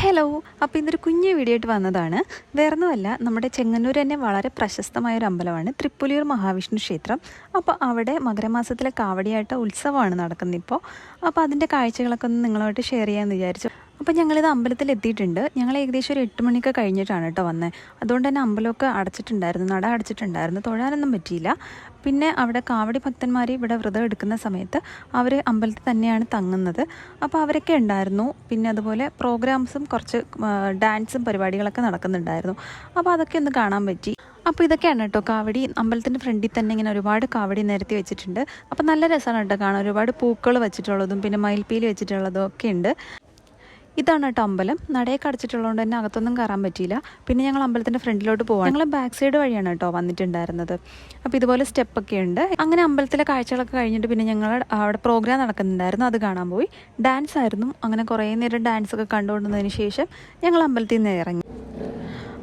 Hello, അപ്പോൾ ഇന്നൊരു കുഞ്ഞു വീഡിയോ ആയിട്ട് വന്നതാണ്. വേറൊന്നുമല്ല, നമ്മുടെ ചെങ്ങന്നൂർ തന്നെ വളരെ പ്രശസ്തമായൊരു അമ്പലമാണ് തൃപ്പുലിയൂർ മഹാവിഷ്ണു ക്ഷേത്രം. അപ്പോൾ അവിടെ മകരമാസത്തിലെ കാവടിയായിട്ട് ഉത്സവമാണ് നടക്കുന്നത് ഇപ്പോൾ. അപ്പോൾ അതിൻ്റെ കാഴ്ചകളൊക്കെ ഒന്ന് നിങ്ങളുമായിട്ട് ഷെയർ ചെയ്യാമെന്ന് വിചാരിച്ചു. അപ്പോൾ ഞങ്ങളിത് അമ്പലത്തിൽ എത്തിയിട്ടുണ്ട്. ഞങ്ങൾ ഏകദേശം ഒരു 8 മണിയൊക്കെ കഴിഞ്ഞിട്ടാണ് കേട്ടോ വന്നത്. അതുകൊണ്ട് തന്നെ അമ്പലമൊക്കെ അടച്ചിട്ടുണ്ടായിരുന്നു, നട അടച്ചിട്ടുണ്ടായിരുന്നു, തൊഴാനൊന്നും പറ്റിയില്ല. പിന്നെ അവിടെ കാവടി ഭക്തന്മാർ ഇവിടെ വ്രതം എടുക്കുന്ന സമയത്ത് അവർ അമ്പലത്തിൽ തന്നെയാണ് തങ്ങുന്നത്. അപ്പോൾ അവരൊക്കെ ഉണ്ടായിരുന്നു. പിന്നെ അതുപോലെ പ്രോഗ്രാംസും കുറച്ച് ഡാൻസും പരിപാടികളൊക്കെ നടക്കുന്നുണ്ടായിരുന്നു. അപ്പോൾ അതൊക്കെ ഒന്ന് കാണാൻ പറ്റി. അപ്പോൾ ഇതൊക്കെയാണ് കേട്ടോ കാവടി. അമ്പലത്തിൻ്റെ ഫ്രണ്ടിൽ തന്നെ ഇങ്ങനെ ഒരുപാട് കാവടി നിരത്തി വെച്ചിട്ടുണ്ട്. അപ്പോൾ നല്ല രസമാണ് കേട്ടോ കാണാൻ. ഒരുപാട് പൂക്കൾ വെച്ചിട്ടുള്ളതും പിന്നെ മയിൽപ്പീലി വെച്ചിട്ടുള്ളതും ഒക്കെ ഉണ്ട്. ഇതാണ് കേട്ടോ അമ്പലം. നടയൊക്കെ അടച്ചിട്ടുള്ളതുകൊണ്ട് തന്നെ അകത്തൊന്നും കയറാൻ പറ്റിയില്ല. പിന്നെ ഞങ്ങൾ അമ്പലത്തിൻ്റെ ഫ്രണ്ടിലോട്ട് പോകാം. ഞങ്ങൾ ബാക്ക് സൈഡ് വഴിയാണ് കേട്ടോ വന്നിട്ടുണ്ടായിരുന്നത്. അപ്പോൾ ഇതുപോലെ സ്റ്റെപ്പൊക്കെ ഉണ്ട്. അങ്ങനെ അമ്പലത്തിലെ കാഴ്ചകളൊക്കെ കഴിഞ്ഞിട്ട് പിന്നെ ഞങ്ങൾ അവിടെ പ്രോഗ്രാം നടക്കുന്നുണ്ടായിരുന്നു, അത് കാണാൻ പോയി. ഡാൻസ് ആയിരുന്നു. അങ്ങനെ കുറേ നേരം ഡാൻസൊക്കെ കണ്ടുകൊണ്ടതിന് ശേഷം ഞങ്ങൾ അമ്പലത്തിൽ നിന്ന് ഇറങ്ങി.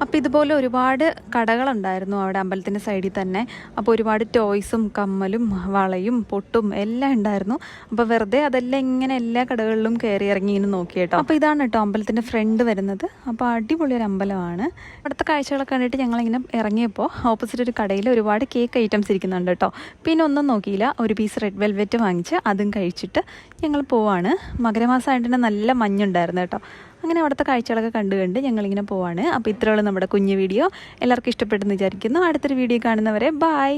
അപ്പോൾ ഇതുപോലെ ഒരുപാട് കടകളുണ്ടായിരുന്നു അവിടെ അമ്പലത്തിൻ്റെ സൈഡിൽ തന്നെ. അപ്പോൾ ഒരുപാട് ടോയ്സും കമ്മലും വളയും പൊട്ടും എല്ലാം ഉണ്ടായിരുന്നു. അപ്പോൾ വെറുതെ അതെല്ലാം ഇങ്ങനെ എല്ലാ കടകളിലും കയറി ഇറങ്ങി ഇങ്ങനെ നോക്കി കേട്ടോ. അപ്പോൾ ഇതാണ് കേട്ടോ അമ്പലത്തിൻ്റെ ഫ്രണ്ട് വരുന്നത്. അപ്പോൾ അടിപൊളി ഒരു അമ്പലമാണ്. അവിടുത്തെ കാഴ്ചകളൊക്കെ കണ്ടിട്ട് ഞങ്ങളിങ്ങനെ ഇറങ്ങിയപ്പോൾ ഓപ്പോസിറ്റ് ഒരു കടയിൽ ഒരുപാട് കേക്ക് ഐറ്റംസ് ഇരിക്കുന്നുണ്ട് കേട്ടോ. പിന്നെ ഒന്നും നോക്കിയില്ല, ഒരു പീസ് റെഡ് വെൽവെറ്റ് വാങ്ങിച്ച് അതും കഴിച്ചിട്ട് ഞങ്ങൾ പോവാണ്. മകരമാസമായിട്ട് തന്നെ നല്ല മഞ്ഞുണ്ടായിരുന്നു കേട്ടോ. അങ്ങനെ അവിടുത്തെ കാഴ്ചകളൊക്കെ കണ്ട് ഞങ്ങളിങ്ങനെ പോവാണ്. അപ്പോൾ ഇത്രയുള്ള നമ്മുടെ കുഞ്ഞു വീഡിയോ എല്ലാവർക്കും ഇഷ്ടപ്പെട്ടെന്ന് വിചാരിക്കുന്നു. അടുത്തൊരു വീഡിയോ കാണുന്നവരെ ബായ്.